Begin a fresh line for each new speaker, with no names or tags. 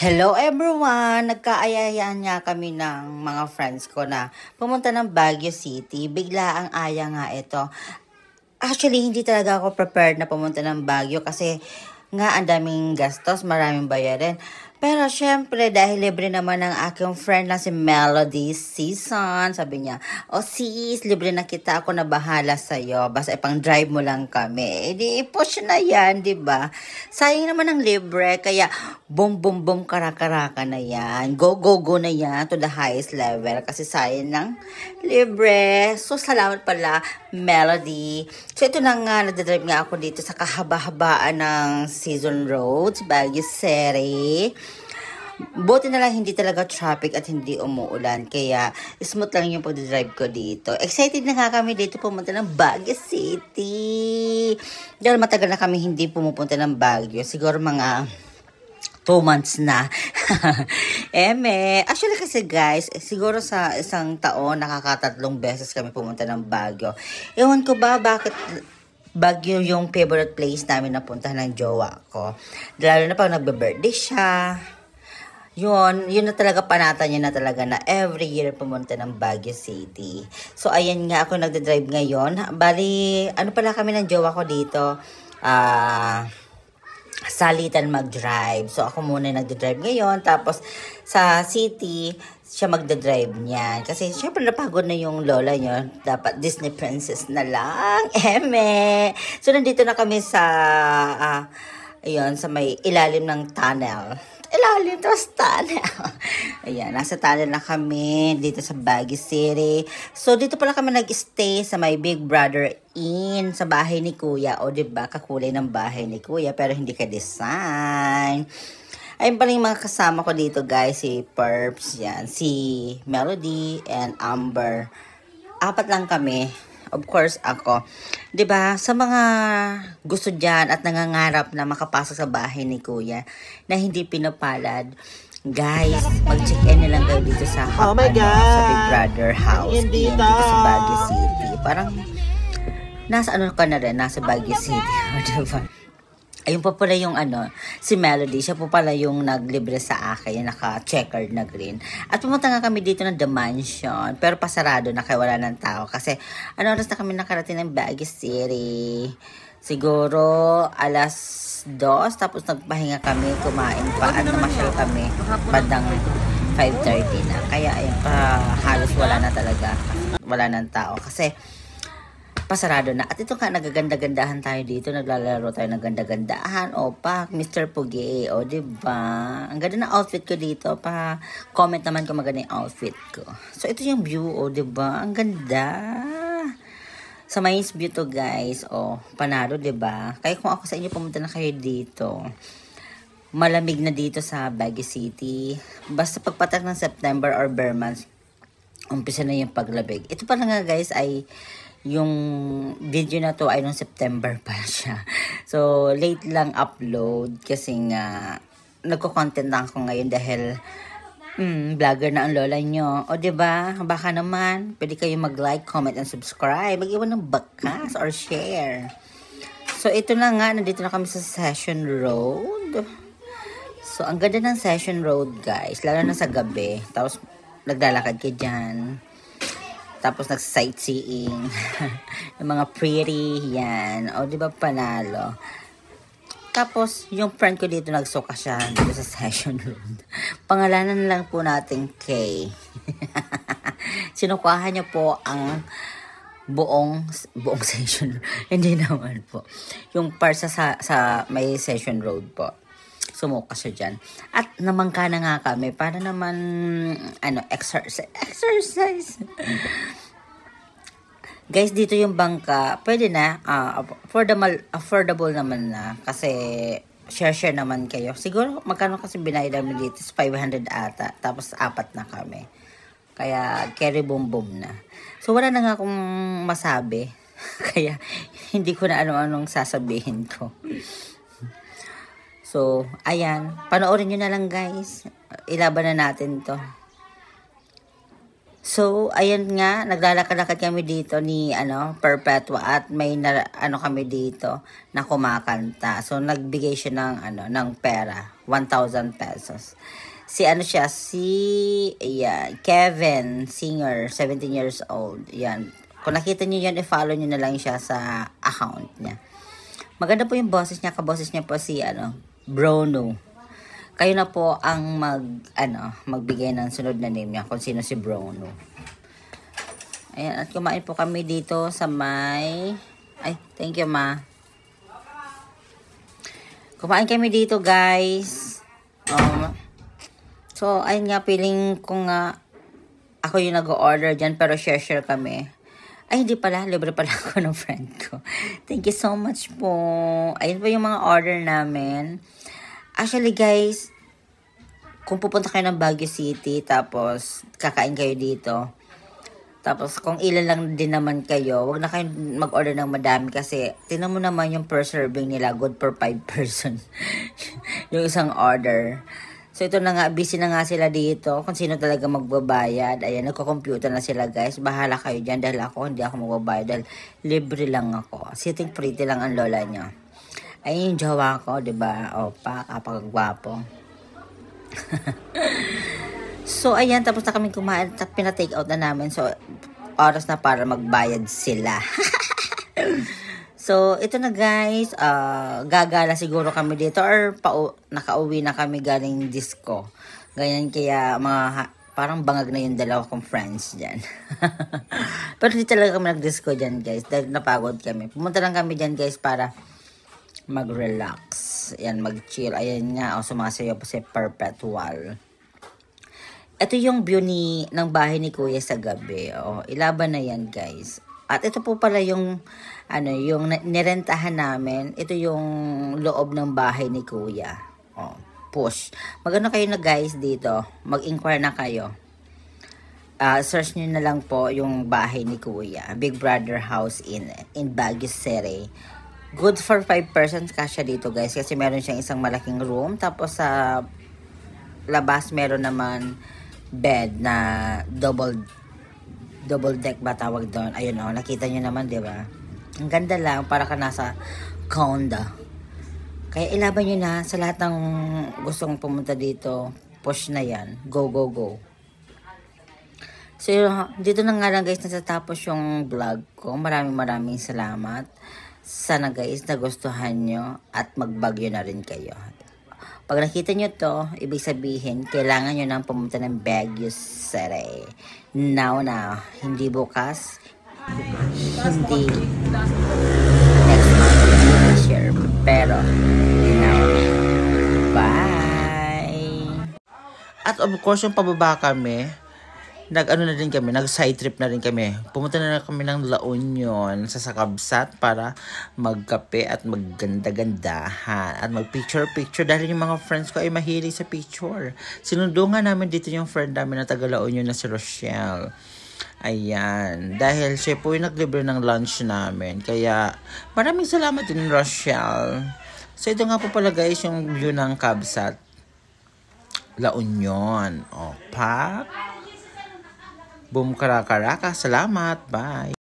Hello everyone! Nagkaayayaan nga kami ng mga friends ko na pumunta ng Baguio City. Bigla ang aya nga ito. Actually, hindi talaga ako prepared na pumunta ng Baguio kasi nga ang daming gastos, maraming bayarin. Pero syempre, dahil libre naman ng aking friend na si Melody Season, sabi niya, "O sis, libre na kita, ako na bahala sa'yo. Basta ipang drive mo lang kami." Eh di, push na yan, di ba? Sayang naman ng libre, kaya boom, boom, boom, karakaraka na yan. Go, go, go na yan to the highest level kasi sayang ng libre. So, salamat pala, Melody. So, ito na nga, nagdadrive nga ako dito sa kahaba-habaan ng Season Road, Baguio City. Buti na lang hindi talaga traffic at hindi umuulan. Kaya smooth lang yung pag-drive ko dito. Excited na nga kami dito pumunta ng Baguio City. Dahil matagal na kami hindi pumupunta ng Baguio. Siguro mga 2 months na. Actually kasi guys, siguro sa isang taon, nakakatatlong beses kami pumunta ng Baguio. Ewan ko ba bakit Baguio yung favorite place namin na puntahan ng jowa ko. Lalo na pag nagbe-birthday siya. Yun na talaga, panata niya na talaga na every year pumunta ng Baguio City. So, ayan nga ako nagdadrive ngayon. Bali, ano pala kami ng jowa ko dito? Salitan mag-drive. So, ako muna nagdadrive ngayon. Tapos, sa city, siya magdadrive niyan. Kasi, syempre, napagod na yung lola niyo. Dapat Disney princess na lang. So, nandito na kami sa, sa may ilalim ng tunnel. Tapos tunnel. Ayan, nasa tunnel na kami dito sa Baguio City. So, dito pala kami nag-stay sa my Big Brother Inn, sa bahay ni Kuya. O, diba, kakulay ng bahay ni Kuya, pero hindi ka-design. Ayun pala yung mga kasama ko dito, guys. Si Perps, yan. Si Melody and Amber. 4 lang kami. Of course, ako. 'Di ba? Sa mga gusto diyan at nangangarap na makapasok sa bahay ni Kuya na hindi pinapalad, guys, mag-check-in na lang kayo dito sa sa Big Brother House dito sa Baguio City. Parang nasa ka na rin, nasa Baguio City. Diba? Ayun pa pala yung si Melody. Siya po pala yung naglibre sa akin, yung naka-checkered na green. At pumunta nga kami dito ng The Mansion, pero pasarado na kaya wala ng tao. Kasi oras na kami nakarating ng Baguio City? Siguro 2:00, tapos nagpahinga kami, kumain pa at namasyal kami bandang 5:30 na. Kaya ayun pa, halos wala na talaga. Wala ng tao. Kasi pasarado na. At ito nga, nagaganda-gandahan tayo dito. Naglalaro tayo ng ganda-gandahan. O, Mr. Pugi. O, diba? Ang ganda ng outfit ko dito. Comment naman kung maganda yung outfit ko. So, ito yung view. O, diba? Ang ganda. Sa Mains View to, guys. O, panalo, diba? Kaya kung ako sa inyo, pumunta na kayo dito. Malamig na dito sa Baguio City. Basta pagpatak ng September or bare months, umpisa na yung paglabig. Ito pala nga, guys, ay yung video na to ay noong September pa siya. So, late lang upload kasi nga nagko-content lang ako ngayon dahil vlogger na ang lola nyo. O, diba? Baka naman, pwede kayo mag-like, comment, and subscribe. Mag-iwan ng bakas or share. So, ito na nga. Nandito na kami sa Session Road. So, ang ganda ng Session Road, guys. Lalo na sa gabi. Tapos, naglalakad kayo dyan. Tapos nag-sightseeing. Yung mga pretty, yan. O, di ba panalo? Tapos, yung friend ko dito, nagsuka siya dito sa Session Road. Pangalanan lang po natin Kay. Sinukuhan niya po ang buong Session Road. Hindi naman po. Yung part sa may Session Road po. Sumuka siya dyan. At namangka na nga kami para naman exercise. Guys, dito yung bangka, pwede na, affordable naman na kasi share naman kayo. Siguro magkano kasi binayad namin dito? 500 ata. Tapos 4 na kami. Kaya carry boom boom na. So wala na nga akong masabi. Kaya hindi ko na anong sasabihin ko. So, ayan. Panoorin nyo na lang, guys. Ilaban na natin to. So, ayan nga. Naglalakad-lakad kami dito ni, Perpetua. At may, kami dito na kumakanta. So, nagbigay siya ng, ng pera. 1,000 pesos. Si ano siya, ayan, Kevin, singer, 17 years old. Yan. Kung nakita niyo yan, i-follow niyo na lang siya sa account niya. Maganda po yung boses niya. Kaboses niya po si, Bruno. Kayo na po ang magbigay ng sunod na name niya kung sino si Bruno. Ayan, at kumain po kami dito sa may... Ay, thank you, ma. Kumain kami dito, guys. So, ayun nga, feeling ko nga ako yung nag-order dyan, pero share kami. Ay, hindi pala. Libre pala ako ng friend ko. Thank you so much po. Ayun po yung mga order namin. Actually, guys, kung pupunta kayo ng Baguio City, tapos kakain kayo dito, tapos kung ilan lang din naman kayo, wag na kayong mag-order ng madami kasi tingnan mo naman yung per serving nila, good for 5 person. Yung isang order. So, ito na nga, busy na nga sila dito. Kung sino talaga magbabayad. Ayan, nagko-computer na sila, guys. Bahala kayo dyan dahil ako, hindi ako magbabayad. Dahil libre lang ako. Sitting pretty lang ang lola niya. Ayun yung jowa ko, diba? Opa, kapag-gwapo. So, ayan, tapos na kami kumain. Pina-take out na namin. So, oras na para magbayad sila. So, ito na guys, gagala siguro kami dito or nakauwi na kami galing disco. Ganyan kaya parang bangag na yung dalawa kong friends dyan. Pero hindi talaga kami nag-disco dyan guys, dahil napagod kami. Pumunta lang kami dyan guys para mag-relax. Ayan, mag-chill. Ayan nga, sumasayaw po si Perpetual. Ito yung view ng bahay ni Kuya sa gabi. Ilaban na yan guys. At ito po pala yung yung nirentahan namin. Ito yung loob ng bahay ni Kuya. Push. Magano kayo na guys dito. Mag-inquire na kayo. Search nyo na lang po yung bahay ni Kuya. Big Brother House in Baguio City. Good for 5 persons kasya dito guys. Kasi meron siyang isang malaking room. Tapos sa labas meron naman bed na double deck ba tawag doon. Ayun nakita nyo naman, di ba? Ang ganda lang, para ka nasa condo. Kaya ilaban nyo na sa lahat ng gustong pumunta dito. Push na yan. Go, go, go. So, dito na nga lang guys, natatapos yung vlog ko. Maraming salamat. Sana guys, nagustuhan nyo at magbagyo na rin kayo. Pag nakita nyo to, ibig sabihin, kailangan nyo nang pumunta ng Baguio City. Now na, hindi bukas, hindi next month, next year, pero now. Bye! At of course, yung pababa kami, nag-side trip na rin kami. Pumunta na kami ng La Union sa Sakabsat para magkape at magganda-gandahan at magpicture-picture dahil yung mga friends ko ay mahilig sa picture. Sinundo nga namin dito yung friend namin na taga La Union na si Rochelle. Ayan. Dahil siya po yung naglibre ng lunch namin. Kaya maraming salamat din Rochelle. So ito nga po pala guys yung view ng Kabsat La Union. Pak! Boom, karaka. Salamat. Bye.